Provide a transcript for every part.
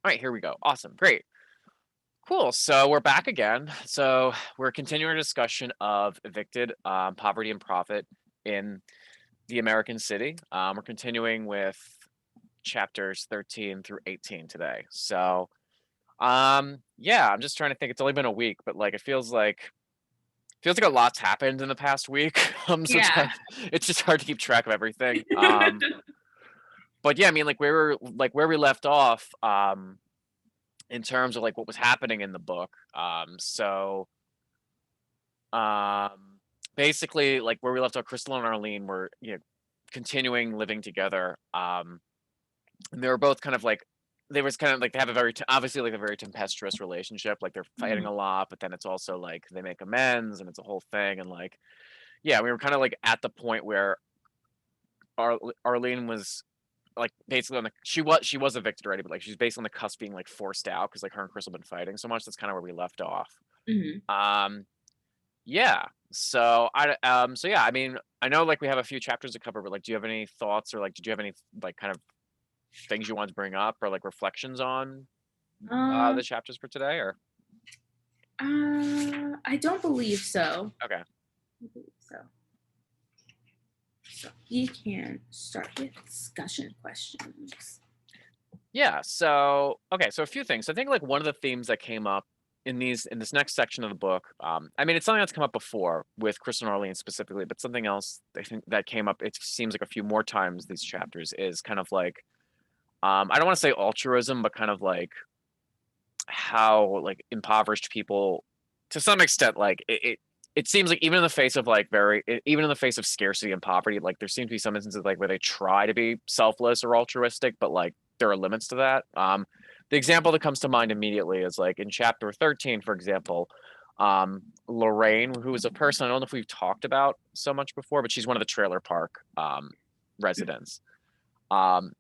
All right, here we go. Awesome. Great. Cool. So we're back again. So we're continuing our discussion of Evicted, Poverty and Profit in the American City. We're continuing with chapters 13 through 18 today. So yeah, I'm just trying to think. It's only been a week, but like it feels like a lot's happened in the past week. So Yeah. it's just hard to keep track of everything. But yeah, I mean, like where we left off. In terms of like what was happening in the book. Um, Basically, like where we left off, Crystal and Arlene were continuing living together. And they were both kind of like they was kind of like they have a obviously like a very tempestuous relationship. Like they're fighting Mhm. a lot, but then it's also like they make amends and it's a whole thing. And like yeah, we were kind of like at the point where Arlene was like basically on the she was evicted already, but like she's basically on the cusp being like forced out because like her and Crystal been fighting so much. That's kind of where we left off. Mhm. Um, yeah. So yeah, I mean, I know like we have a few chapters to cover, but like, do you have any thoughts or like, did you have any like kind of things you want to bring up or like reflections on Uh, the chapters for today? Or I don't believe so. okay, I don't believe so. So you can start your discussion questions. yeah. So okay, so a few things. I think like one of the themes that came up in this next section of the book. I mean, it's something that's come up before with Chris and Arlene specifically, but something else I think that came up. It seems like a few more times these chapters is kind of like I don't want to say altruism, but kind of like how like impoverished people to some extent like it seems like even in the face of like even in the face of scarcity and poverty, like there seem to be some instances like where they try to be selfless or altruistic, but like there are limits to that. The example that comes to mind immediately is like in chapter 13, for example. Lorraine, who is a person I don't know if we've talked about so much before, but she's one of the trailer park residents.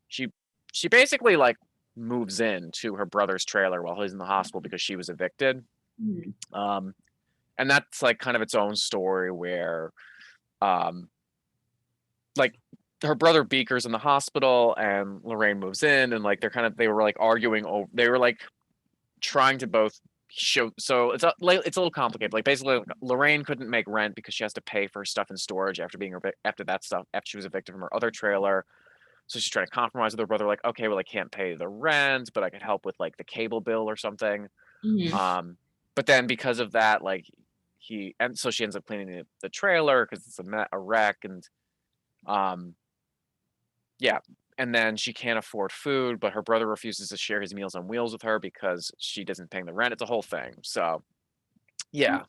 She basically like moves in to her brother's trailer while he's in the hospital because she was evicted. Mhm. Um, and that's like kind of its own story where um like her brother Beaker's in the hospital and Lorraine moves in and like they were like arguing over they were like trying to both show so it's a little complicated. Like basically like, Lorraine couldn't make rent because she has to pay for stuff in storage after she was evicted from her other trailer. So she's trying to compromise with her brother, like, okay, well, I can't pay the rent, but I could help with like the cable bill or something. Mhm. Um, but then because of that, like so she ends up cleaning the trailer because it's a wreck, and um, yeah, and then she can't afford food, but her brother refuses to share his Meals on Wheels with her because she doesn't pay the rent. It's a whole thing. So yeah,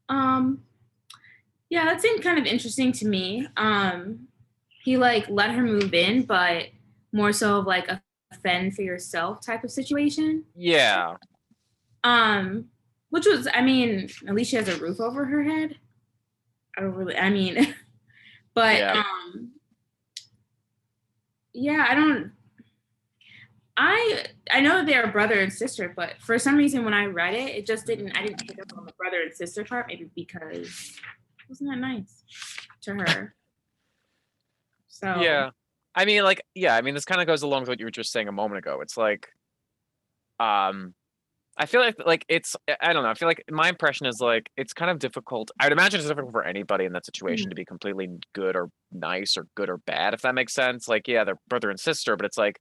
Um, yeah, that seemed kind of interesting to me. He like let her move in, but more so of like a fend for yourself type of situation. yeah, Um, which was, I mean, at least she has a roof over her head. I don't really, I mean, but yeah. yeah, I know they're brother and sister, but for some reason when I read it, it just didn't. I didn't pick up on the brother and sister part. Maybe because wasn't that nice to her? So Yeah. I mean, like, yeah, I mean, this kind of goes along with what you were just saying a moment ago. It's like, um, I feel like it's I don't know. I feel like my impression is like it's kind of difficult. I would imagine it's difficult for anybody in that situation to mhm, be completely good or nice or good or bad, if that makes sense. Like, yeah, they're brother and sister, but it's like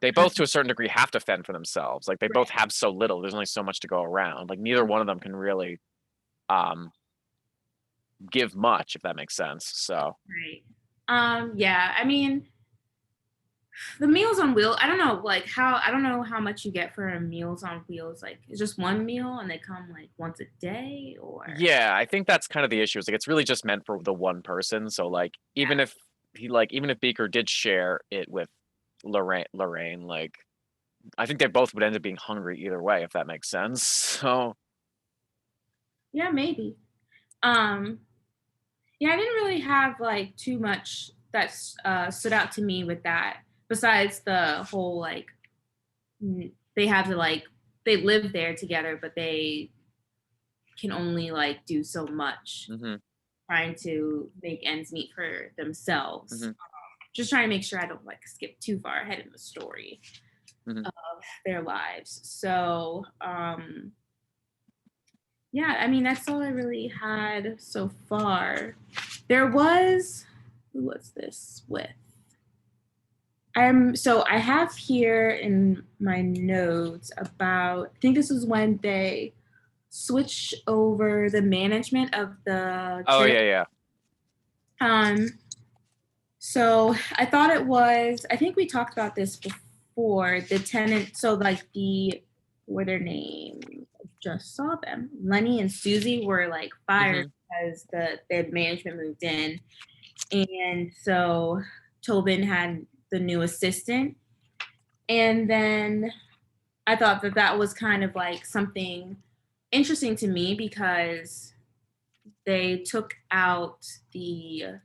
they both to a certain degree have to fend for themselves. Like they both right, have so little. There's only so much to go around. Like neither one of them can really um give much, if that makes sense. So right. Yeah. I mean, the Meals on Wheels. I don't know, like how I don't know how much you get for a Meals on Wheels. Like, it's just one meal and they come like once a day, or yeah, I think that's kind of the issue. Is like it's really just meant for the one person. So like yeah. even if Beaker did share it with Lorraine, like I think they both would end up being hungry either way, if that makes sense. So Yeah, maybe. Um, yeah, I didn't really have like too much that stood out to me with that. Besides the whole like they have to like they live there together, but they can only like do so much, hmm trying to make ends meet for themselves. hmm Just trying to make sure I don't like skip too far ahead in the story. Mhm. of their lives. So yeah, I mean that's all I really had so far. There was who was this with? So I have here in my notes about I think this was when they switched over the management of the Oh trail. yeah, yeah. Um so I thought it was I think we talked about this before, the tenant so like the what are their names? I just saw them. Lenny and Susie were like fired Mhm. because the management moved in. And so Tobin had the new assistant. And then I thought that that was kind of like something interesting to me because they took out the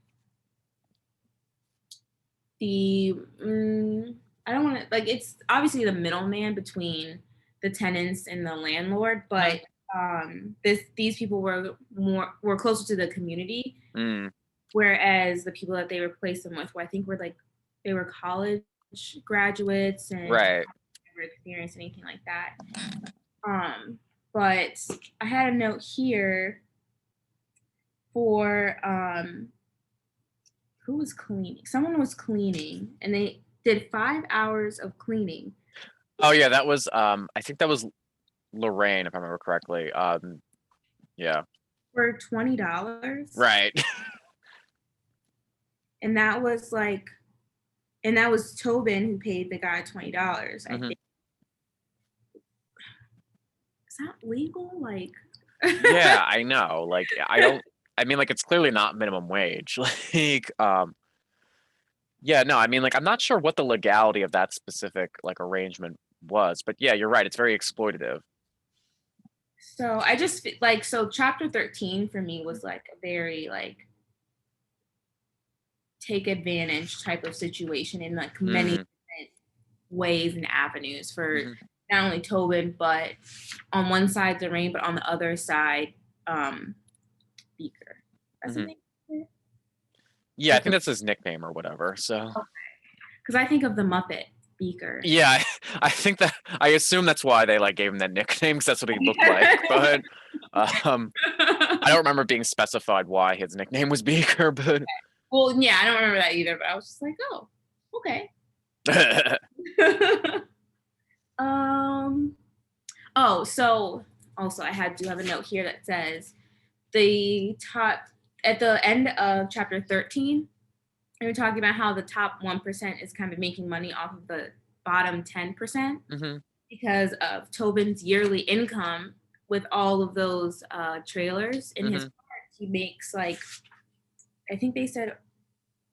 I don't want to like it's obviously the middleman between the tenants and the landlord, Mhm. but these people were closer to the community, Mm. whereas the people that they replaced them with, I think were like they were college graduates and didn't Right. have ever experienced anything like that. Um, but I had a note here for who was cleaning? Someone was cleaning and they did 5 hours of cleaning Oh yeah, that was I think that was Lorraine, if I remember correctly. Yeah. for $20. Right. And that was like and that was Tobin who paid the guy $20, I Mhm. think. Is that legal? Like Yeah, I know. Like I don't I mean like it's clearly not minimum wage. Like yeah, no, I mean like I'm not sure what the legality of that specific like arrangement was, but yeah, you're right. It's very exploitative. so I just like so chapter 13 for me was like a very like take advantage type of situation in like many Mm. different ways and avenues for Mhm. not only Tobin, but on one side Lorraine, but on the other side, Beaker. That's his Mhm. name? Yeah, I I think that's his nickname or whatever. So because I think of the Muppet Beaker. yeah, I think that I assume that's why they like gave him that nickname because that's what he looked like. But I don't remember being specified why his nickname was Beaker, but Well, yeah, I don't remember that either, but I was just like, oh, okay. um. Oh, so also I do have a note here that says the top at the end of chapter 13 we were talking about how the top 1% is kind of making money off of the bottom 10% Mhm. because of Tobin's yearly income with all of those trailers in his Mhm. park. He makes like, I think they said,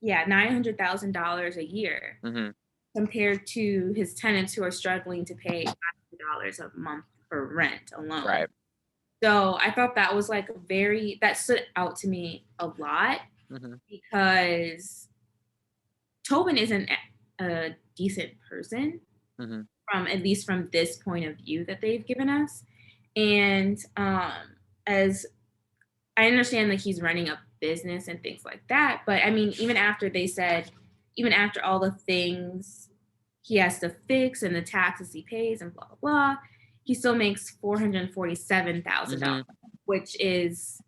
yeah, $900,000 a year Mhm. compared to his tenants who are struggling to pay $500 a month for rent alone. Right. So I thought that was like that stood out to me a lot Mhm. because Tobin isn't a decent person Mhm. from at least from this point of view that they've given us. And as I understand that he's running a business and things like that, but I mean, even after they said, even after all the things he has to fix and the taxes he pays and blah blah blah, he still makes $447,000, Mhm. which is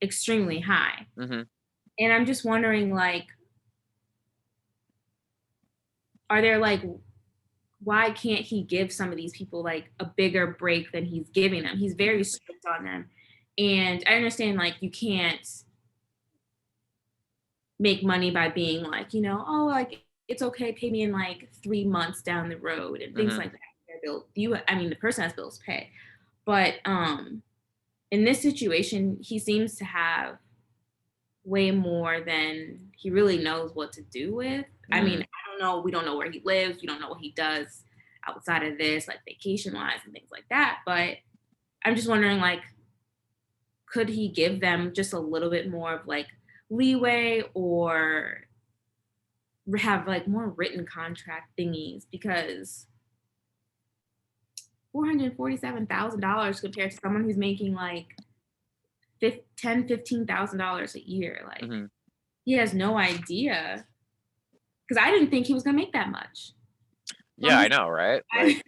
extremely high. Mhm. And I'm just wondering, like, are there like why can't he give some of these people like a bigger break than he's giving them? He's very strict on them. And I understand like you can't make money by being like, oh, like it's okay, pay me in like 3 months down the road and things Mhm. like that. I mean, the person has bills to pay. But in this situation, he seems to have way more than he really knows what to do with. I mean, Mm. I don't know. We don't know where he lives. We don't know what he does outside of this, like vacation wise and things like that. But I'm just wondering, like, could he give them just a little bit more of like leeway or have like more written contract thingies? Because $447,000 compared to someone who's making like $15,000 a year, like Mhm. he has no idea because I didn't think he was gonna make that much. So I'm Yeah, I just know, right? I, Like,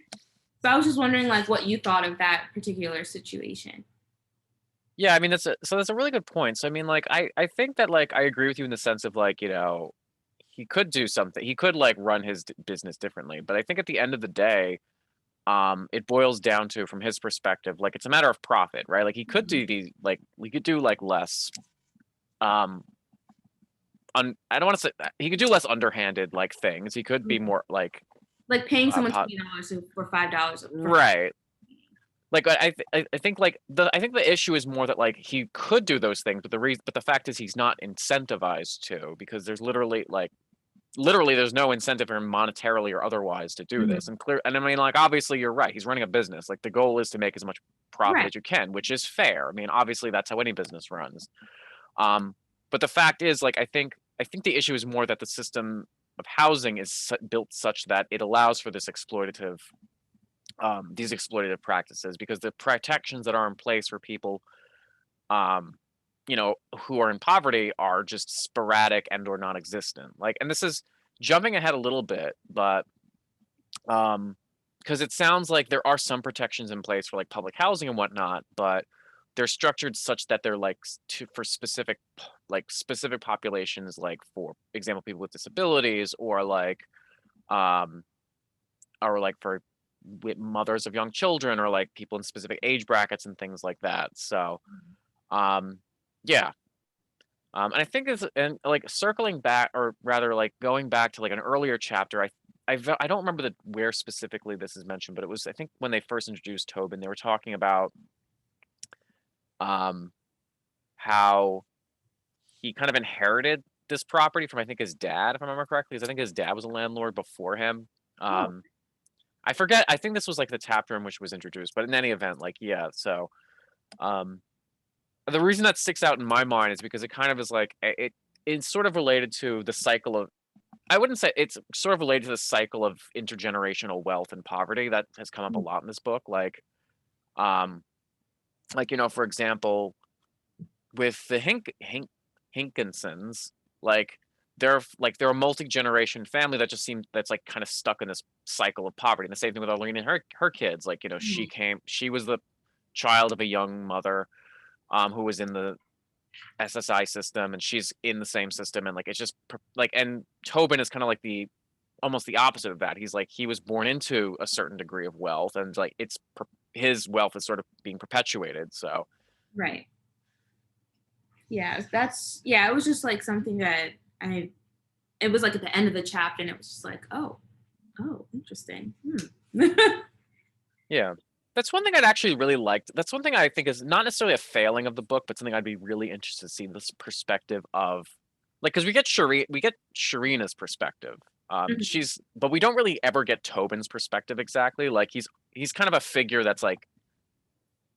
so I was just wondering like what you thought of that particular situation. yeah, I mean that's a really good point. So I mean, like, I think that like I agree with you in the sense of like, he could do something. He could like run his business differently. But I think at the end of the day, it boils down to from his perspective, like it's a matter of profit, right? Like he could Mhm. do these, like we could do like less, um, I don't want to say he could do less underhanded like things. He could be more like, Like paying someone pot, $20 for $5 for right? Like I think like I think the issue is more that like he could do those things, but the fact is he's not incentivized to because there's literally there's no incentive for him monetarily or otherwise to do Mhm. this. And I mean like obviously you're right. He's running a business. Like the goal is to make as much profit Right. as you can, which is fair. I mean obviously that's how any business runs. Um, but the fact is like I think the issue is more that the system of housing is built such that it allows for these exploitative practices because the protections that are in place for people um who are in poverty are just sporadic and or non-existent. Like, and this is jumping ahead a little bit, but um because it sounds like there are some protections in place for like public housing and whatnot, but they're structured such that they're like for specific populations, like for example people with disabilities um or like for mothers of young children or like people in specific age brackets and things like that. So um yeah. And I think it's and like circling back, or rather like going back to like an earlier chapter. I don't remember where specifically this is mentioned, but it was I think when they first introduced Tobin, they were talking about um how he kind of inherited this property from I think his dad, if I remember correctly, because I think his dad was a landlord before him. Oh, Um, I forget. I think this was like the chapter in which it was introduced, but in any event, like yeah. So um, the reason that sticks out in my mind is because it kind of is like it's sort of related to the cycle of I wouldn't say it's sort of related to the cycle of intergenerational wealth and poverty that has come up a mm, lot in this book. Um, for example, with the Hinkinsons, like they're a multi-generation family that just seems that's like kind of stuck in this cycle of poverty. And the same thing with Arlene and her kids. Like, mhm. she was the child of a young mother who was in the SSI system, and she's in the same system, and like it's just like and Tobin is kind of like the almost the opposite of that. He's like he was born into a certain degree of wealth, and like his wealth is sort of being perpetuated. So Right. Yeah, yeah, it was just like something that I it was like at the end of the chapter and it was just like, oh, interesting. Hmm. yeah, that's one thing I'd actually really liked. That's one thing I think is not necessarily a failing of the book, but something I'd be really interested to see this perspective of, like, because we get Sharina's perspective. Mhm. But we don't really ever get Tobin's perspective exactly. Like, he's kind of a figure that's like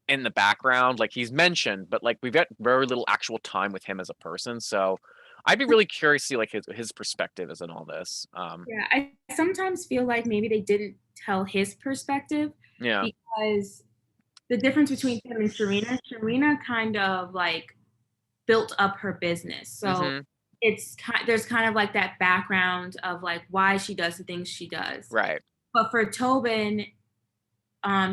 in the background, like he's mentioned, but like we've got very little actual time with him as a person. So I'd be really curious to see like his perspective is in all this. Yeah, I sometimes feel like maybe they didn't tell his perspective Yeah. because the difference between him and Sharina kind of like built up her business. So Mm-hmm. there's kind of like that background of like why she does the things she does. Right. But for Tobin,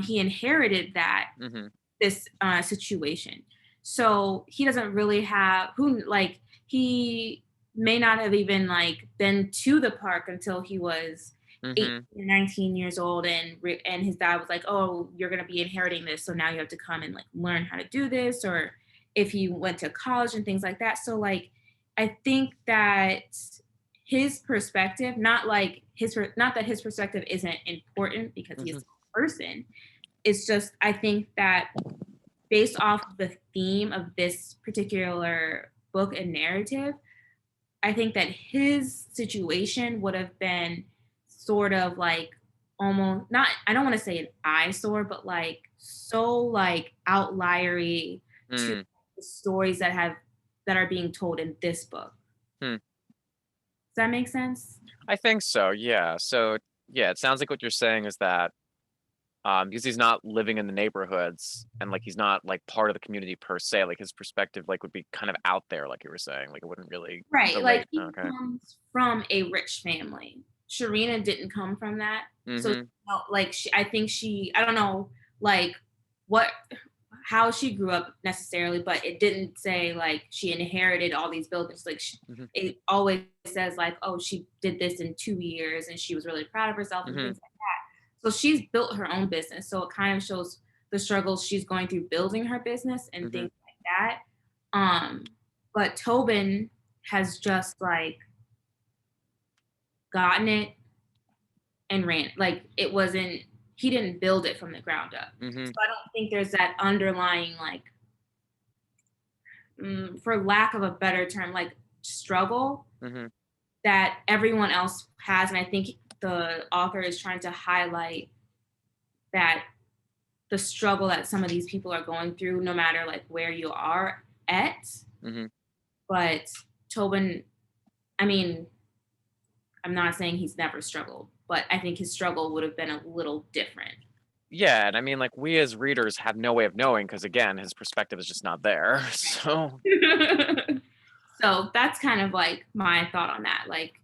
he inherited that Mm-hmm. this situation. So he doesn't really have who like he may not have even like been to the park until he was Mm-hmm. 18 19 years old and his dad was like, oh, you're going to be inheriting this, so now you have to come and like learn how to do this, or if he went to college and things like that. So like I think that his perspective, not that his perspective isn't important because he Mm-hmm. is a person, it's just I think that based off of the theme of this particular book and narrative, I think that his situation would have been sort of like almost not, I don't want to say an eyesore, but like so like outliery to Mm. the stories that are being told in this book. Hmm. Does that make sense? I think so. Yeah. So yeah, it sounds like what you're saying is that because he's not living in the neighborhoods and like he's not like part of the community per se, like his perspective like would be kind of out there, like you were saying, like it wouldn't really Right. Like relate. he Okay. comes from a rich family. Sharina didn't come from that. So, Mm-hmm. like, I think I don't know, like, what, how she grew up necessarily, but it didn't say like she inherited all these buildings. Like, Mm-hmm. it always says like, oh, she did this in 2 years and she was really proud of herself and Mm-hmm. things like that. So she's built her own business. So it kind of shows the struggles she's going through building her business and Mm-hmm. things like that. But Tobin has just like gotten it and ran. Like, it wasn't, he didn't build it from the ground up. Mm-hmm. So I don't think there's that underlying like, for lack of a better term, like struggle Mm-hmm. that everyone else has. And I think the author is trying to highlight that the struggle that some of these people are going through, no matter like where you are at. Mm-hmm. But Tobin, I mean, I'm not saying he's never struggled, but I think his struggle would have been a little different. Yeah, and I mean, like we as readers have no way of knowing because again, his perspective is just not there. So So that's kind of like my thought on that. Like,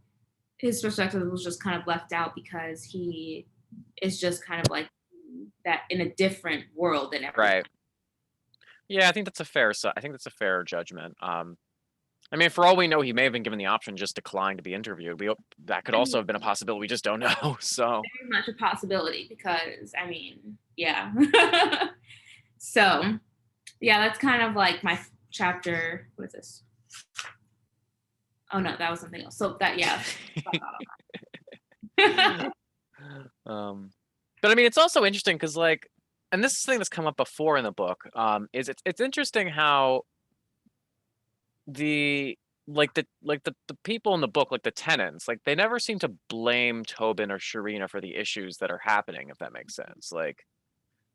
his perspective was just kind of left out because he is just kind of like that in a different world than everyone. right. Yeah, I think that's a fair. I think that's a fair judgment. I mean, for all we know, he may have been given the option just decline to be interviewed. That could I also mean, have been a possibility. We just don't know. So very much a possibility because I mean, yeah. So yeah, that's kind of like my chapter. What is this? Oh no, that was something else. So that, yeah. but I mean, it's also interesting because like, and this is the thing that's come up before in the book. Is it's interesting how the the people in the book, like the tenants, like they never seem to blame Tobin or Sharina for the issues that are happening, if that makes sense.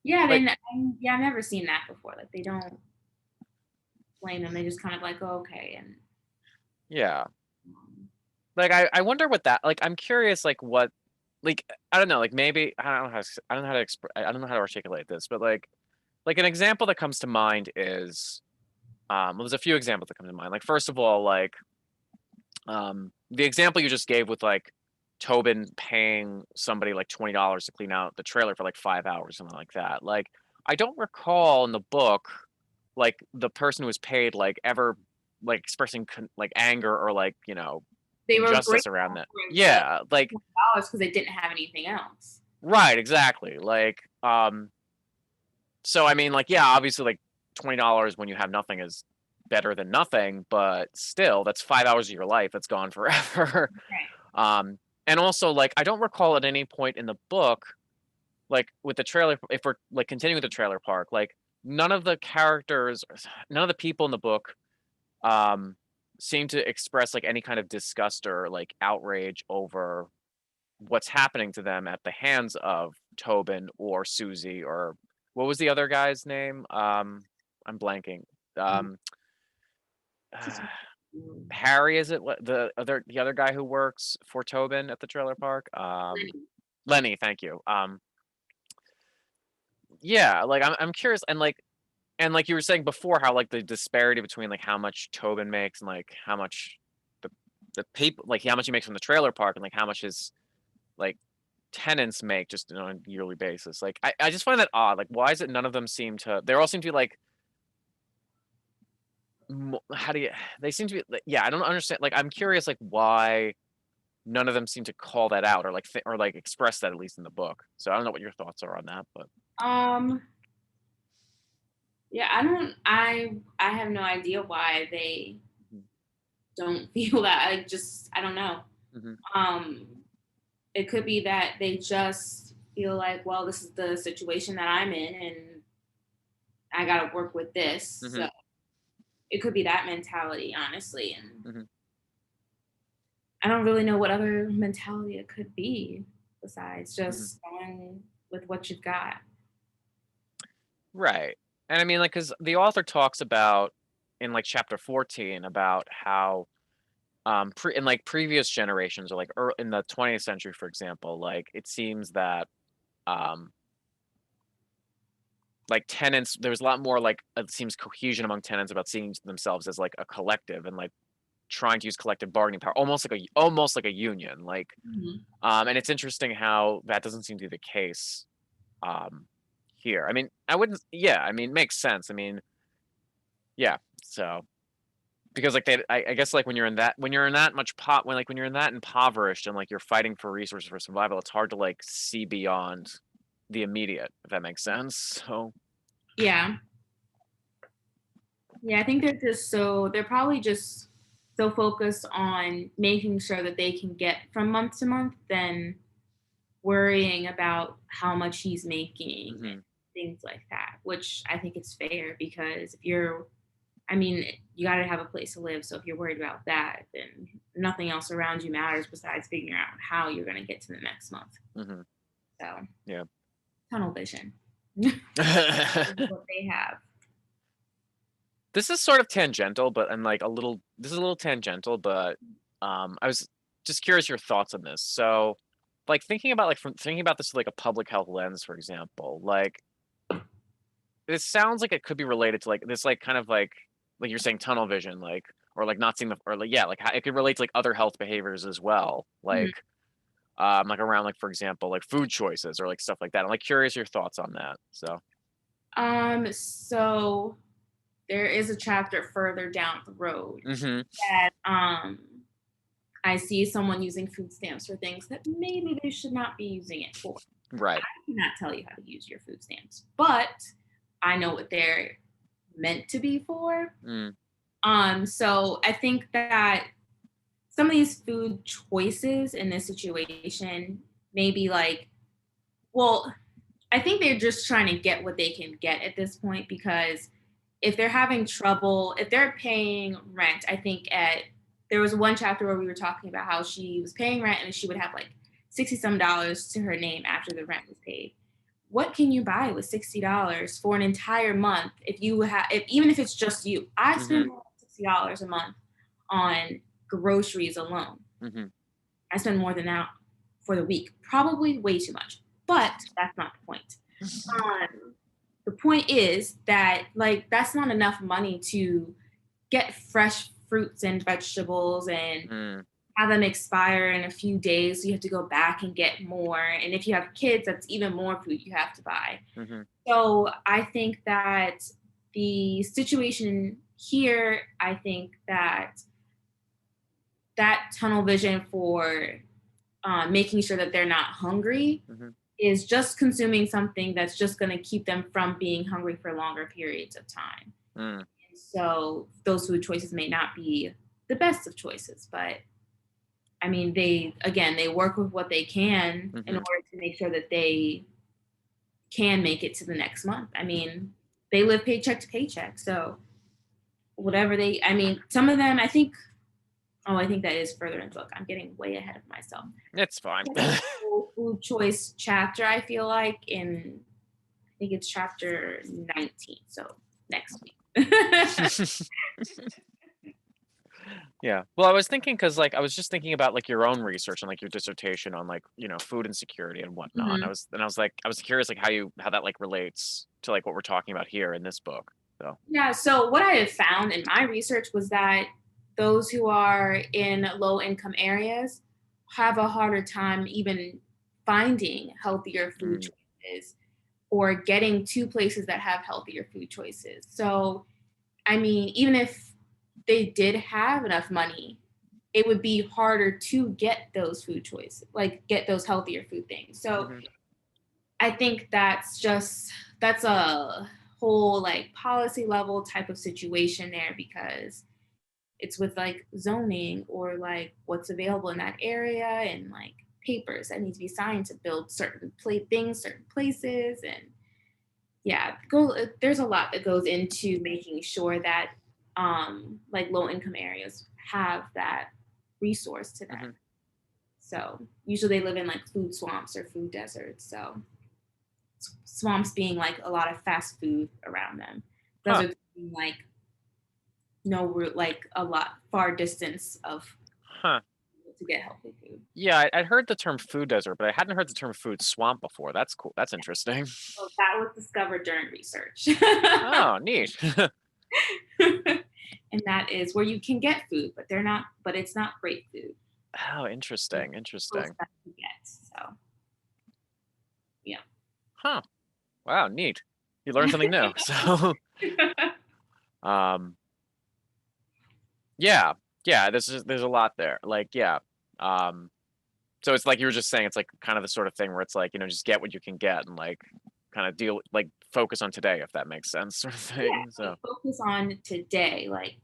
Yeah, Like yeah, I've never seen that before. Like, they don't blame them. They just kind of like, oh, okay, and yeah, like I wonder what that like. I'm curious, like what, like I don't know, like maybe I don't know how to, I don't know how to I don't know how to articulate this, but like an example that comes to mind is well, there's a few examples that come to mind. Like first of all, like the example you just gave with like Tobin paying somebody like $20 to clean out the trailer for like 5 hours, something like that. Like I don't recall in the book like the person who was paid like ever like expressing like anger or like they were injustice grateful around that. for the Yeah, like $20 because they didn't have anything else. right, exactly. Like so I mean like yeah, obviously like $20 when you have nothing is better than nothing, but still that's 5 hours of your life that's gone forever. Right. Um, and also, like, I don't recall at any point in the book, like with the trailer, if we're like continuing with the trailer park, like none of the characters, none of the people in the book, um, seem to express like any kind of disgust or like outrage over what's happening to them at the hands of Tobin or Susie or what was the other guy's name? I'm blanking. Mm. Um, Just- mm. Harry, is it the other guy who works for Tobin at the trailer park? Lenny, thank you. Yeah, like I'm curious, and like you were saying before, how like the disparity between like how much Tobin makes and like how much the the people like how much he makes from the trailer park and like how much his like tenants make just on a yearly basis. Like I just find that odd. Like why is it none of them seem to? They all seem to be like how do you? They seem to be like, yeah. I don't understand. Like I'm curious like why none of them seem to call that out or like or like express that at least in the book. So I don't know what your thoughts are on that, but Um, yeah, I have no idea why they don't feel that. I don't know. hmm Um, it could be that they just feel like, well, this is the situation that I'm in and I got to work with this. hmm So it could be that mentality, honestly. And hmm I don't really know what other mentality it could be besides hmm just going with what you've got. right. And I mean, like, because the author talks about in like chapter 14 about how in like previous generations or like in the 20th century, for example, like it seems that um like tenants there was a lot more like it seems cohesion among tenants about seeing themselves as like a collective and like trying to use collective bargaining power, almost like a union. Like, Mhm. and it's interesting how that doesn't seem to be the case um, here. I mean, I wouldn't. Yeah, I mean, makes sense. I mean, yeah. So because like I guess like when you're in that much pot when you're in that impoverished and like you're fighting for resources for survival, it's hard to like see beyond the immediate, if that makes sense. So Yeah. Yeah, I think they're probably just so focused on making sure that they can get from month to month than worrying about how much he's making and mhm. things like that, which I think is fair because if you're, I mean, you got to have a place to live. So if you're worried about that, then nothing else around you matters besides figuring out how you're going to get to the next month. Mhm. So Yeah. tunnel vision is what they have. This is sort of tangential, but and like a little. This is a little tangential, but I was just curious your thoughts on this. So, like thinking about this with like a public health lens, for example, like this sounds like it could be related to like this, like kind of like you're saying tunnel vision, like or like not seeing the or like yeah, like how it could relate to like other health behaviors as well, Mhm. like around like for example like food choices or like stuff like that. I'm like curious your thoughts on that. So. So there is a chapter further down the road Mm-hmm. that I see someone using food stamps for things that maybe they should not be using it for. Right. I cannot tell you how to use your food stamps, but I know what they're meant to be for. Mm, So I think that some of these food choices in this situation, maybe like, well, I think they're just trying to get what they can get at this point because if they're having trouble, if they're paying rent, I think there was one chapter where we were talking about how she was paying rent and she would have like 60 some dollars to her name after the rent was paid. What can you buy with $60 for an entire month if even if it's just you? I mm-hmm. spend more than $60 a month on groceries alone. Mm-hmm. I spend more than that for the week, probably way too much. But that's not the point. The point is that like that's not enough money to get fresh fruits and vegetables and Mm, have them expire in a few days. So you have to go back and get more. And if you have kids, that's even more food you have to buy. mm-hmm. So I think that the situation here, I think that tunnel vision for making sure that they're not hungry Mm-hmm. is just consuming something that's just going to keep them from being hungry for longer periods of time. Mm, So those food choices may not be the best of choices, but I mean, they work with what they can in mm-hmm. order to make sure that they can make it to the next month. I mean, they live paycheck to paycheck. So I mean, some of them, I think that is further in the book. I'm getting way ahead of myself. It's fine. Food choice chapter, I feel like, I think it's chapter 19. So next week. Yeah. Well, I was thinking because like I was just thinking about like your own research and like your dissertation on like food insecurity and whatnot. And Mhm. I was curious like how that like relates to like what we're talking about here in this book. So. Yeah, so what I have found in my research was that those who are in low income areas have a harder time even finding healthier food Mm, choices or getting to places that have healthier food choices. So, I mean, even if they did have enough money, it would be harder to get those food choices, like get those healthier food things. So, mm-hmm. I think that's a whole like policy level type of situation there because it's with like zoning or like what's available in that area and like papers that need to be signed to build certain places and yeah, there's a lot that goes into making sure that like low income areas have that resource to Mm-hmm. them. So usually they live in like food swamps or food deserts. So swamps being like a lot of fast food around them. Huh. Deserts being like no route, like a lot far distance of Huh. to get healthy food. Yeah, I'd heard the term food desert, but I hadn't heard the term food swamp before. That's cool. That's interesting. So that was discovered during research. Oh, neat. and that is where you can get food, but it's not great food. Oh, It's interesting, close interesting. that you get. So yeah. Huh. Wow, neat. You learn something new. So, um, yeah, yeah. There's a lot there. Like, yeah. Um, so it's like you were just saying, it's like kind of the sort of thing where it's like, just get what you can get and like kind of deal, like focus on today, if that makes sense, sort of Yeah, thing. like So, focus on today. Like,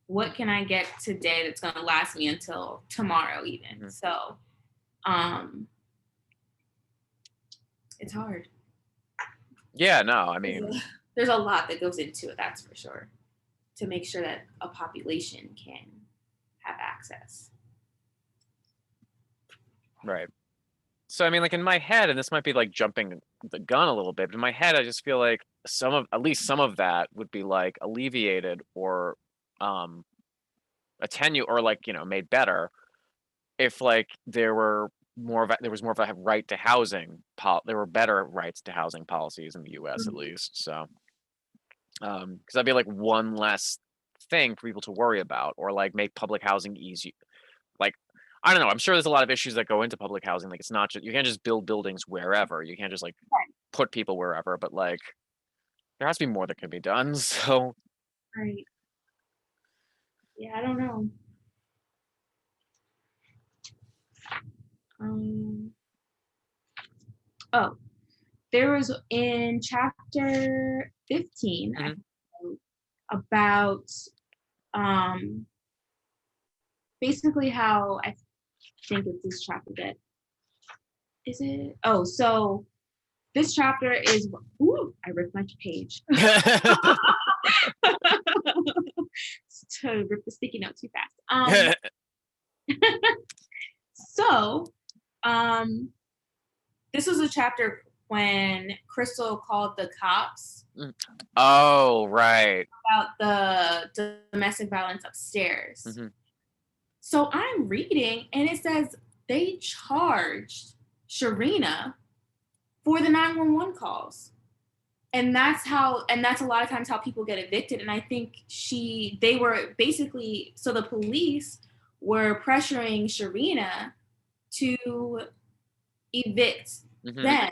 what can I get today that's gonna last me until tomorrow even? mhm. So um it's hard. Yeah, no, I There's mean, a, there's a lot that goes into it, that's for sure, to make sure that a population can have access. right. So, I mean, like in my head, and this might be like jumping the gun a little bit, but in my head, I just feel like at least some of that would be like alleviated or, um, attenuate or like, made better if like there was more of a right to housing there were better rights to housing policies in the US at Mhm. least. So, because that'd be like one less thing for people to worry about or like make public housing easy. Like, I don't know. I'm sure there's a lot of issues that go into public housing. Like, it's not just you can't just build buildings wherever. You can't just like put people wherever. But like, there has to be more that can be done. So, Right. Yeah, I don't know. Um, oh, there was in chapter 15 I mhm. wrote about um, basically how I think it's this chapter that is it? Oh, so this chapter is. Ooh, I ripped my page. To rip the sticky note too fast. So um, this was a chapter when Crystal called the cops Oh, right. about the domestic violence upstairs. Hmm. So I'm reading and it says they charged Sharina for the 911 calls. And that's a lot of times how people get evicted. And I think they were basically, so the police were pressuring Sharina to evict Hmm. them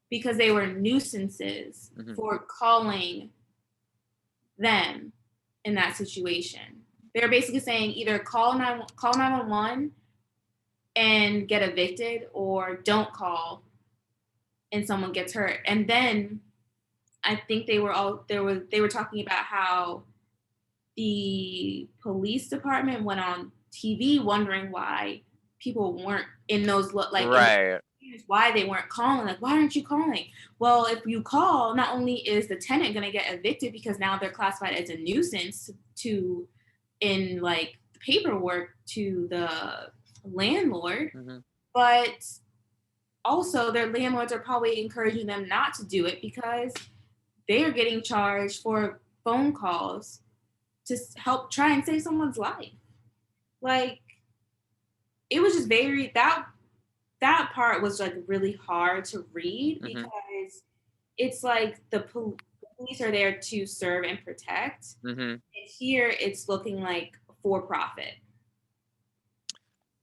because they were nuisances Hmm. for calling them in that situation. They're basically saying either call 911 and get evicted, or don't call and someone gets hurt. And then I think they were talking about how the police department went on TV wondering why people weren't in those like in Right. why they weren't calling. Like, why aren't you calling? Well, if you call, not only is the tenant going to get evicted because now they're classified as a nuisance to in like the paperwork to the landlord, Hmm. but also their landlords are probably encouraging them not to do it because they are getting charged for phone calls to help try and save someone's life. Like, it was just very that part was like really hard to read Hmm. because it's like the police are there to serve and protect, Hmm. and here it's looking like for profit,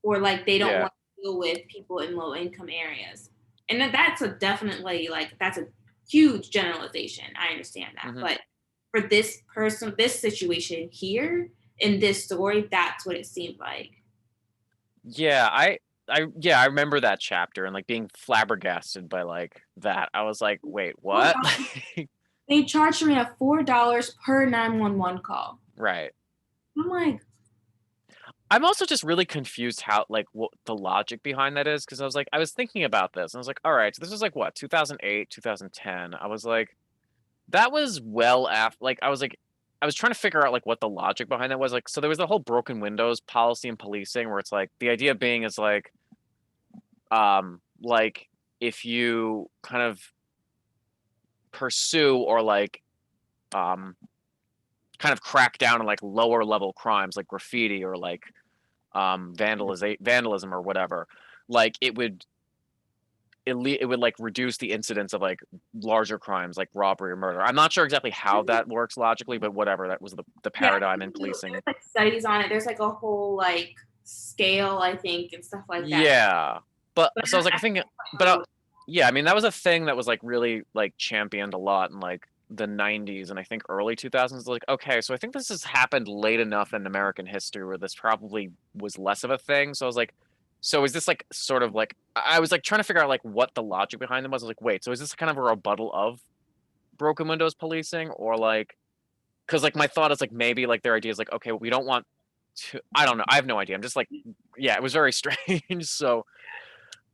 or like they don't Yeah. want to deal with people in low income areas. And that's a definitely like that's a huge generalization. I understand that. Hmm. But for this person, this situation here in this story, that's what it seemed like. Yeah. I remember that chapter and like being flabbergasted by like that. I was like, wait, Four what? dollars. They charged Serena $4 per 911 call. Right. I'm like, I'm also just really confused how like what the logic behind that is because I was thinking about this and I was like, all right, so this is like what 2008, 2010. I was like, that was well after I was trying to figure out like what the logic behind that was like. So there was the whole broken windows policy and policing where it's like the idea being is like if you kind of pursue or like um kind of crack down on like lower level crimes like graffiti or like vandalism or whatever, like it would like reduce the incidence of like larger crimes like robbery or murder. I'm not sure exactly how that works logically, but whatever. That was the Yeah, paradigm in there's policing. like studies on it. There's like a whole like scale, I think, and stuff like that. Yeah. But But so I was like, I think, I but don't know what. yeah, I mean, that was a thing that was like really like championed a lot in like the 90s and I think early 2000s. Like, okay, so I think this has happened late enough in American history where this probably was less of a thing. So I was like, so is this like sort of like, I was like trying to figure out like what the logic behind them was. I was like, wait, so is this kind of a rebuttal of broken windows policing or like, because like my thought is like maybe like their idea is like, okay, we don't want to, I don't know. I have no idea. I'm just like, yeah, it was very strange. So,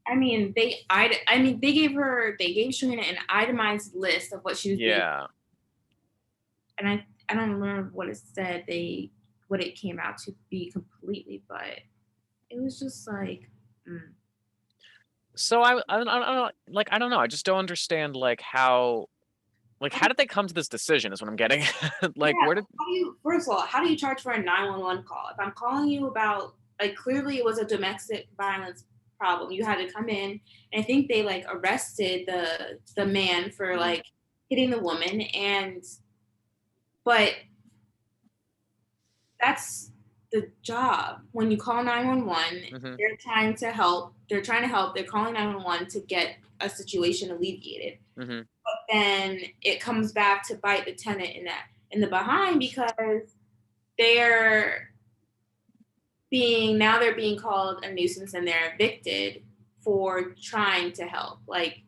I mean, they gave Shana an itemized list of what she was being, yeah. and I don't remember what it said. What it came out to be completely, but it was just like, mm. So I don't like I don't know. I just don't understand like how did they come to this decision is what I'm getting at. Yeah. Like where did How do you, first of all, how do you charge for a 911 call? If I'm calling you about, like, clearly it was a domestic violence problem, you had to come in, and I think they like arrested the man for Mhm, like hitting the woman, and but that's the job. When you call 911, mhm, they're trying to help, they're calling 911 to get a situation alleviated. mhm. Then it comes back to bite the tenant in the behind, because they're they're being called a nuisance and they're evicted for trying to help. Like,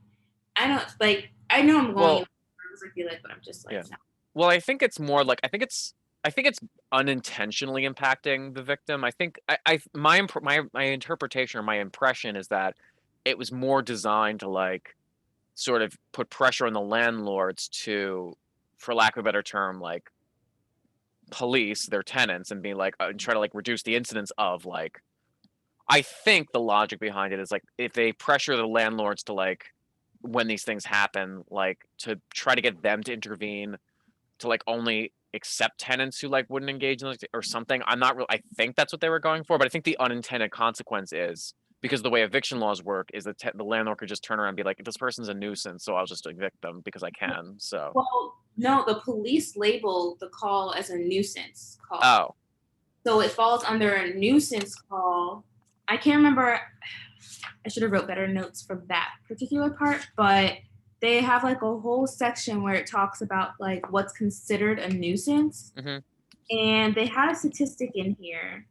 I know I'm going in Well, circles, I feel like, but I'm just like, yeah. no. Well, I think it's more like I think it's unintentionally impacting the victim. I think I my interpretation or my impression is that it was more designed to like sort of put pressure on the landlords to, for lack of a better term, like police their tenants and be like and try to like reduce the incidence of like I think the logic behind it is like if they pressure the landlords to like when these things happen, like to try to get them to intervene to like only accept tenants who like wouldn't engage in like, or something. I'm not real. I think that's what they were going for, but I think the unintended consequence is because the way eviction laws work is that the landlord could just turn around and be like, this person's a nuisance, so I'll just evict them because I can. So, Well, no, the police labeled the call as a nuisance call. oh, So it falls under a nuisance call. I can't remember. I should have wrote better notes for that particular part, but they have like a whole section where it talks about like what's considered a nuisance. hmm And they had a statistic in here.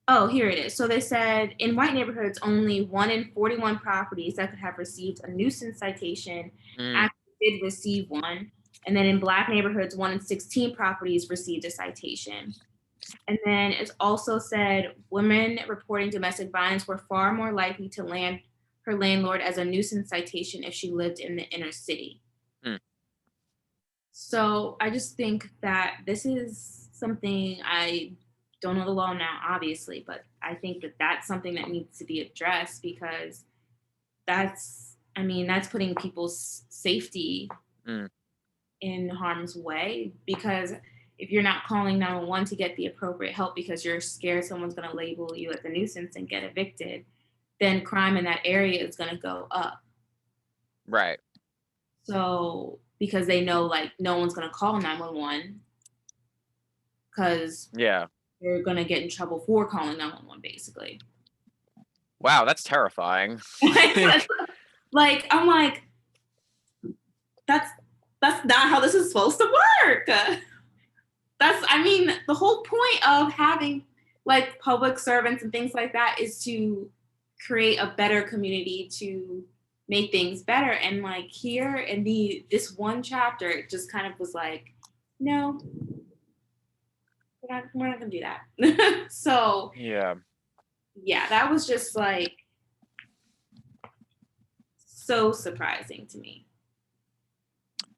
Oh, here it is. So they said in white neighborhoods, only 1 in 41 properties that could have received a nuisance citation mm, actually did receive one. And then in black neighborhoods, 1 in 16 properties received a citation. And then it's also said women reporting domestic violence were far more likely to land her landlord as a nuisance citation if she lived in the inner city. mm. So I just think that this is something, I don't know the law now, obviously, but I think that that's something that needs to be addressed, because that's putting people's safety Mm. in harm's way. Because if you're not calling 911 to get the appropriate help because you're scared someone's going to label you as a nuisance and get evicted, then crime in that area is going to go up. Right. So, because they know like no one's going to call 911 because Yeah. they're going to get in trouble for calling 911, basically. Wow, that's terrifying. Like, Like, I'm like, that's that's not how this is supposed to work. I mean, the whole point of having like public servants and things like that is to create a better community, to make things better. And like here in this one chapter, it just kind of was like, no, we're not gonna do that. So yeah. yeah, that was just like so surprising to me.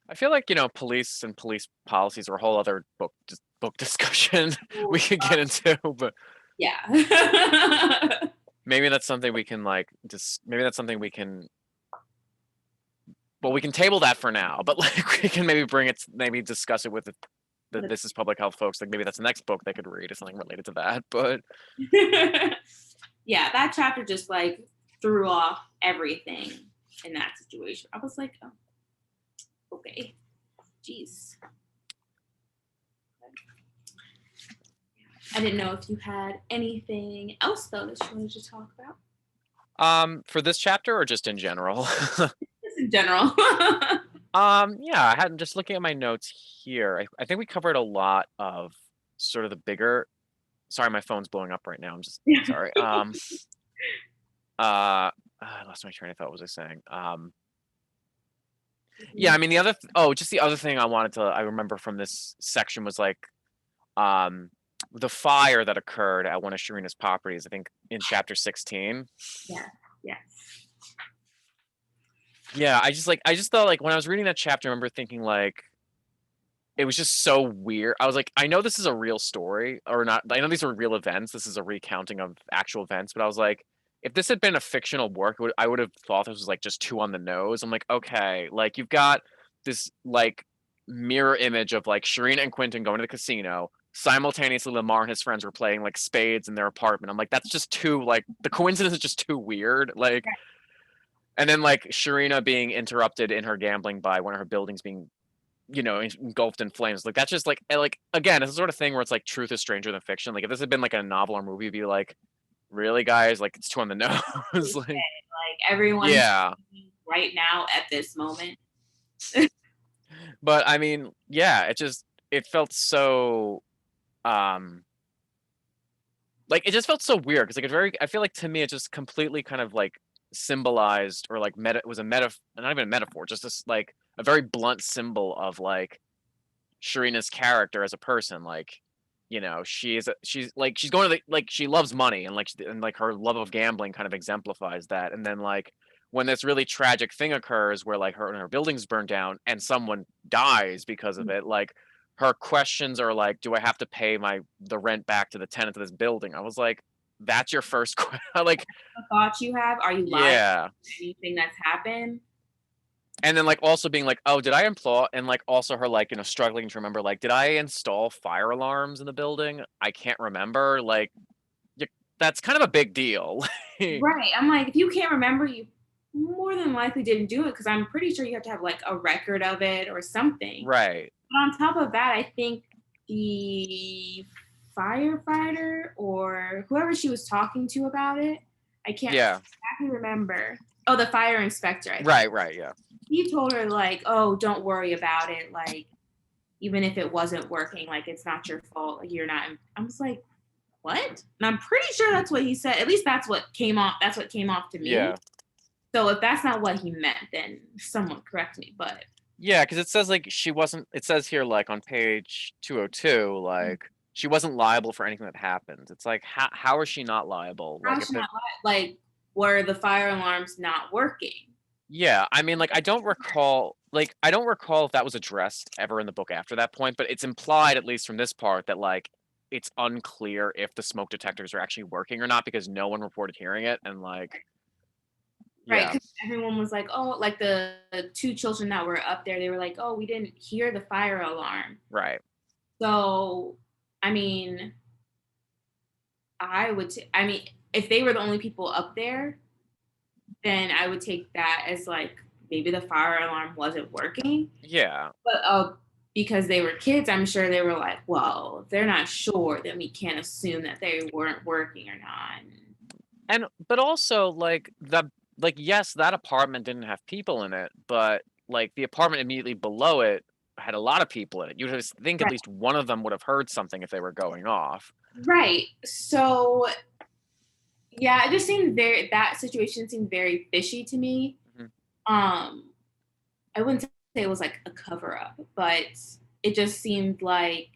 I feel like, police and police policies are a whole other book discussion we could get into, but Yeah. maybe that's something we can like just maybe that's something we can well we can table that for now, but like we can maybe bring it maybe discuss it with the This is Public Health folks. Like maybe that's the next book they could read or something related to that. But Yeah, that chapter just like threw off everything in that situation. I was like, oh, okay, jeez. I didn't know if you had anything else though that you wanted to talk about. For this chapter or just in general? Just in general. Yeah, I had just looking at my notes here. I think we covered a lot of sort of the bigger. Sorry, my phone's blowing up right now. I'm just sorry. I lost my train of thought. What was I saying? Yeah, I mean just the other thing I remember from this section was like, um, the fire that occurred at one of Sharina's properties. I think in chapter 16. Yeah. Yes. Yeah, I just thought like when I was reading that chapter, I remember thinking like it was just so weird. I was like, I know this is a real story or not. I know these are real events. This is a recounting of actual events, but I was like, if this had been a fictional work, I would have thought this was like just too on the nose. I'm like, okay, like you've got this like mirror image of like Sharina and Quentin going to the casino. Simultaneously, Lamar and his friends were playing like spades in their apartment. I'm like, that's just too like the coincidence is just too weird. Like, and then like Sharina being interrupted in her gambling by one of her buildings being engulfed in flames. Like that's just like again, it's the sort of thing where it's like truth is stranger than fiction. Like if this had been like a novel or movie, it'd be like, really, guys, like it's too on the nose. Like, Everyone's yeah. right now at this moment. But I mean, yeah, it felt so like it just felt so weird because I feel like to me it just completely kind of like symbolized or like meta was a not even a metaphor, just this like a very blunt symbol of like Sharina's character as a person. Like, she's like she's going to like she loves money and like her love of gambling kind of exemplifies that. And then like when this really tragic thing occurs where like her building's burned down and someone dies because of it, like her questions are like, do I have to pay the rent back to the tenant of this building? I was like, that's your first question. Like, The thoughts you have, are you lying yeah. anything that's happened? And then like also being like, oh, did I employ, and like also her like struggling to remember, like, did I install fire alarms in the building? I can't remember. Like, that's kind of a big deal. Right. I'm like, if you can't remember, you more than likely didn't do it because I'm pretty sure you have to have like a record of it or something. Right. But on top of that, I think the firefighter or whoever she was talking to about it, I can't Yeah. exactly remember. Oh, the fire inspector. I think. Right. Yeah. He told her like, oh, don't worry about it. Like, even if it wasn't working, like it's not your fault. Like you're not. I was like, what? And I'm pretty sure that's what he said. At least that's what came off. That's what came off to me. Yeah. So if that's not what he meant, then someone correct me. But yeah, because it says like she wasn't. It says here like on page 202, like she wasn't liable for anything that happened. It's like how is she not liable? Like if it, like were the fire alarms not working? yeah, I mean, like I don't recall if that was addressed ever in the book after that point, but it's implied at least from this part that like it's unclear if the smoke detectors are actually working or not because no one reported hearing it. And like, Right, yeah, because everyone was like, oh, like the two children that were up there, they were like, oh, we didn't hear the fire alarm. right, So, I mean, I mean, if they were the only people up there, then I would take that as like maybe the fire alarm wasn't working. yeah. But because they were kids, I'm sure they were like, well, if they're not sure, then we can't assume that they weren't working or not. And but also like yes, that apartment didn't have people in it, but like the apartment immediately below it had a lot of people in it. You'd just think at Right. least one of them would have heard something if they were going off. Right. So yeah, it just seemed that situation seemed very fishy to me. Mhm. I wouldn't say it was like a cover up, but it just seemed like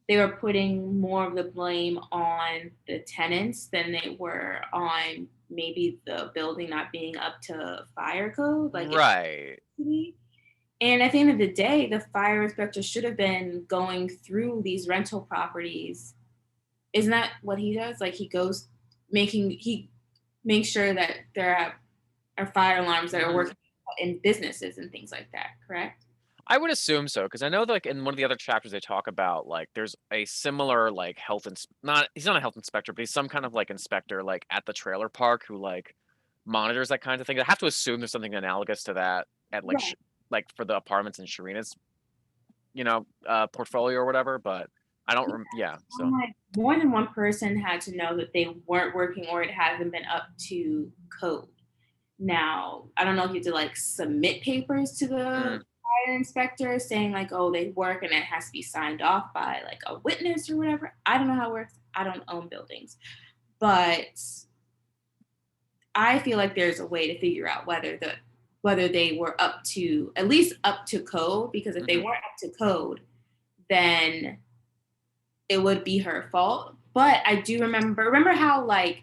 they were putting more of the blame on the tenants than they were on maybe the building not being up to fire code. Like, Right. and at the end of the day, the fire inspector should have been going through these rental properties. Isn't that what he does? Like he makes sure that there are fire alarms that are working in businesses and things like that, correct? I would assume so because I know that, like in one of the other chapters they talk about like there's a similar like not he's not a health inspector but he's some kind of like inspector like at the trailer park who like monitors that kind of thing. I have to assume there's something analogous to that at like Right. like for the apartments in Sharina's, portfolio or whatever. But I don't. Yeah. I'm So. like, more than one person had to know that they weren't working or it hasn't been up to code. Now, I don't know if you have to like submit papers to the Mm, fire inspector saying like, oh, they work and it has to be signed off by like a witness or whatever. I don't know how it works. I don't own buildings. But I feel like there's a way to figure out whether they were up to at least up to code, because if they hmm. weren't up to code, then it would be her fault. But I do remember how like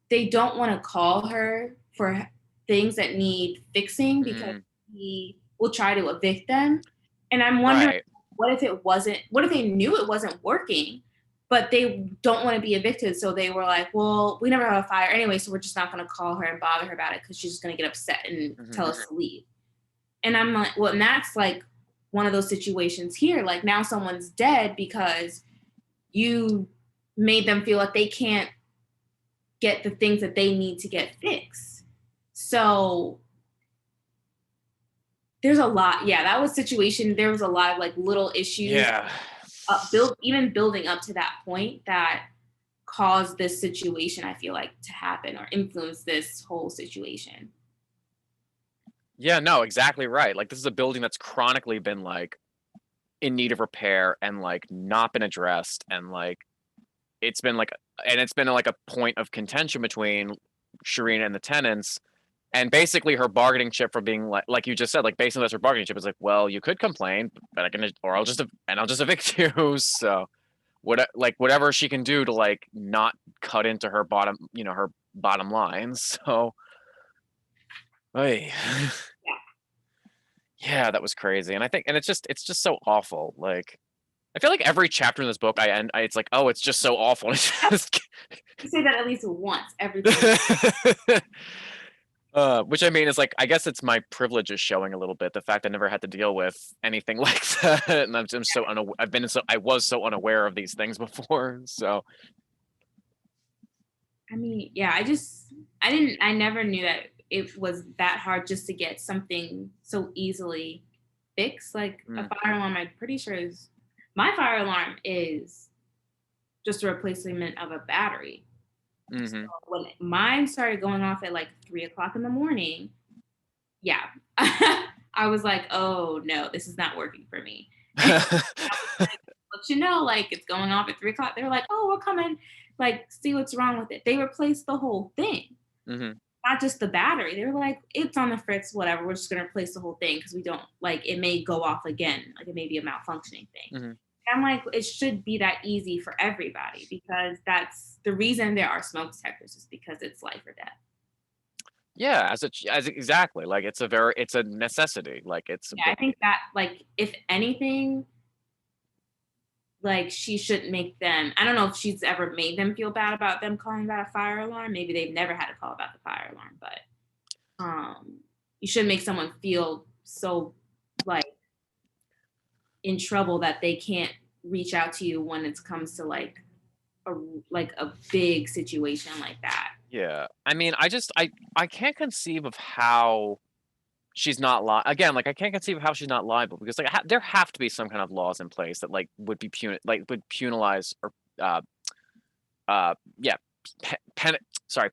they don't want to call her for things that need fixing because Mm, he will try to evict them. And I'm wondering, right. what if they knew it wasn't working, but they don't want to be evicted? So they were like, well, we never have a fire anyway, so we're just not going to call her and bother her about it because she's just going to get upset and Hmm. tell us to leave. And I'm like, well, and that's like one of those situations here. Like now someone's dead because you made them feel like they can't get the things that they need to get fixed. So there's a lot. Yeah, that was situation. There was a lot of like little issues Yeah. even building up to that point that caused this situation, I feel like, to happen or influence this whole situation. Yeah. No. Exactly right. Like this is a building that's chronically been like in need of repair and like not been addressed, and like it's been like it's been like a point of contention between Sharina and the tenants. And basically her bargaining chip for being like you just said, like basically that's her bargaining chip is like, well, you could complain, but I can, or I'll just evict you. So whatever she can do to like not cut into her her bottom line. So hey. Yeah. Yeah, that was crazy. And I think, and it's just so awful. Like I feel like every chapter in this book it's like, oh, it's just so awful. It's just You say that at least once every time. Which I mean is like, I guess it's my privilege is showing a little bit. The fact I never had to deal with anything like that, and I'm so unaware. I was so unaware of these things before. So I mean, yeah, I never knew that it was that hard just to get something so easily fixed. Like a mm, fire alarm, I'm pretty sure my fire alarm is just a replacement of a battery. So hmm. when mine started going off at like 3 o'clock in the morning, yeah, I was like, oh no, this is not working for me. And I was like, let you know, like it's going off at 3 o'clock. They were like, oh, we're coming, like see what's wrong with it. They replaced the whole thing, Hmm. not just the battery. They were like, it's on the fritz, whatever. We're just gonna replace the whole thing because we don't like it may go off again, like it may be a malfunctioning thing. Hmm. I'm like, it should be that easy for everybody because that's the reason there are smoke detectors is because it's life or death. Yeah, as exactly, like it's a necessity. Like it's a Yeah, I think that like if anything, like she shouldn't make them. I don't know if she's ever made them feel bad about them calling about a fire alarm. Maybe they've never had to call about the fire alarm, but you shouldn't make someone feel so like in trouble that they can't reach out to you when it comes to a a big situation like that. Yeah. I mean, I can't conceive of how she's not again, like I can't conceive of how she's not liable, because like there have to be some kind of laws in place that like would penalize or uh yeah,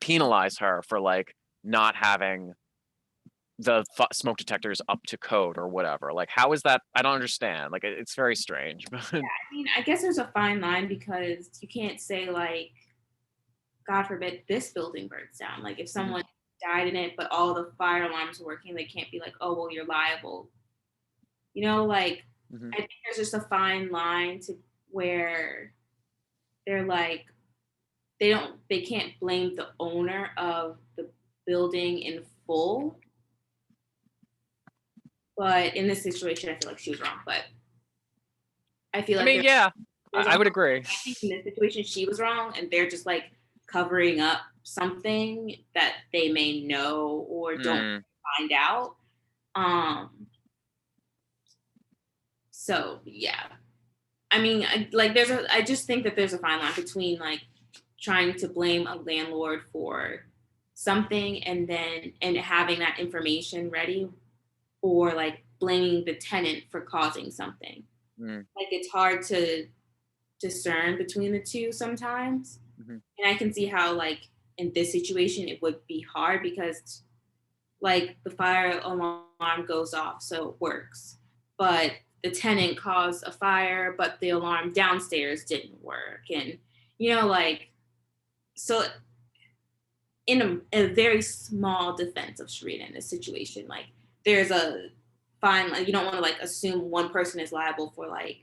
penalize her for like not having the smoke detectors up to code or whatever. Like how is that? I don't understand. Like it's very strange. But I mean, I guess there's a fine line because you can't say like, God forbid, this building burns down. Like if mhm, someone died in it, but all the fire alarms are working, they can't be like, oh well, you're liable. Like mhm. I think there's just a fine line to where they're like they can't blame the owner of the building in full. But in this situation, I feel like she was wrong. But I feel I like mean, yeah, there's I also would agree. I think in this situation she was wrong, and they're just like covering up something that they may know or don't Mm. find out. Um. So yeah, I mean, I just think that there's a fine line between like trying to blame a landlord for something and having that information ready, or like blaming the tenant for causing something. Mm, Like it's hard to discern between the two sometimes. mhm, And I can see how like in this situation it would be hard because like the fire alarm goes off, so it works. But the tenant caused a fire, but the alarm downstairs didn't work. And, like, so in a very small defense of Sharita in this situation, like, there's a fine, like, you don't want to like assume one person is liable for like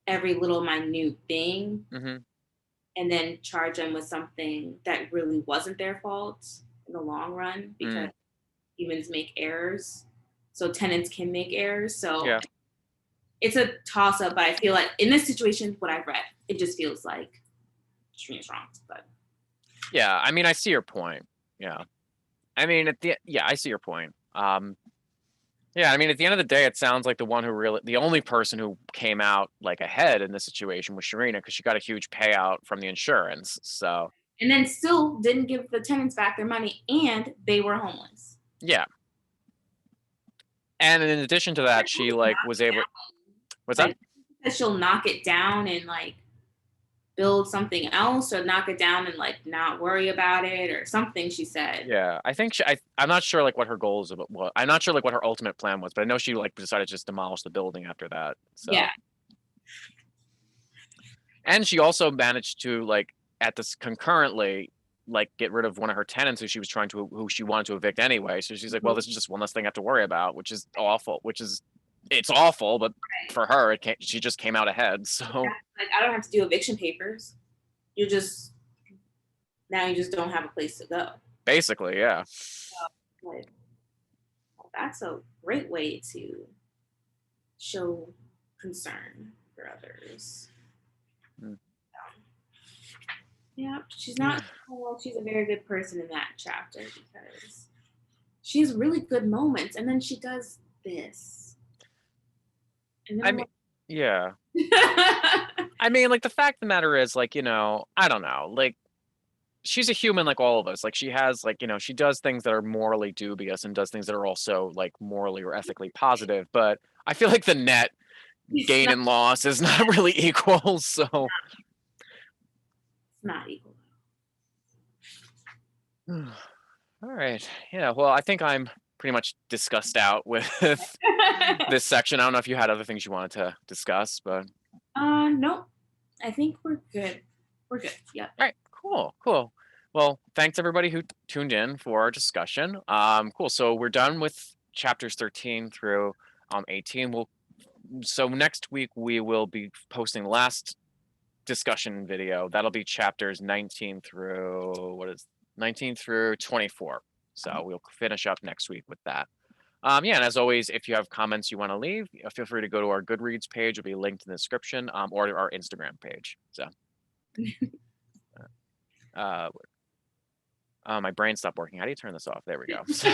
every little minute thing mhm, and then charge them with something that really wasn't their fault in the long run because mm, humans make errors. So tenants can make errors. So yeah. it's a toss up, but I feel like in this situation, what I've read, it just feels like Shreem's wrong. But Yeah, I mean, I see your point. Yeah. I mean, yeah, I see your point. Yeah, I mean, at the end of the day, it sounds like the only person who came out like ahead in this situation was Sharina because she got a huge payout from the insurance. So, and then still didn't give the tenants back their money and they were homeless. yeah. And in addition to that, she like was able, what's that? Like that she'll knock it down and like build something else or knock it down and like not worry about it or something she said. Yeah, I think I'm not sure like what her goals about what I'm not sure like what her ultimate plan was, but I know she like decided to just demolish the building after that. Yeah. So, and she also managed to like at this concurrently like get rid of one of her tenants who she wanted to evict anyway. So she's like, well, Mhm. this is just one less thing I have to worry about, which is awful. It's awful, but for her, she just came out ahead. So Like I don't have to do eviction papers. You just now you just don't have a place to go. basically, yeah. Like well, that's a great way to show concern for others. Mm, Yeah, she's yeah. not. Well, she's a very good person in that chapter because she has really good moments, and then she does this, and then I I'm mean, like, yeah. I mean, like the fact of the matter is, like, I don't know, like she's a human like all of us. Like she has like, she does things that are morally dubious and does things that are also like morally or ethically positive. But I feel like the net it's gain not, and loss is not really equal. So it's not equal. all right. Yeah. Well, I think I'm pretty much discussed out with this section. I don't know if you had other things you wanted to discuss, but Nope. I think we're good. We're good. Yep. all right, cool, cool. Well, thanks everybody who tuned in for our discussion. Cool. So we're done with chapters 13 through 18. So next week we will be posting the last discussion video. That'll be chapters 19 through 19 through 24. So we'll finish up next week with that. Yeah, and as always, if you have comments you want to leave, feel free to go to our Goodreads page. It'll be linked in the description, or our Instagram page. So, uh, my brain stopped working. How do you turn this off? There we go. So,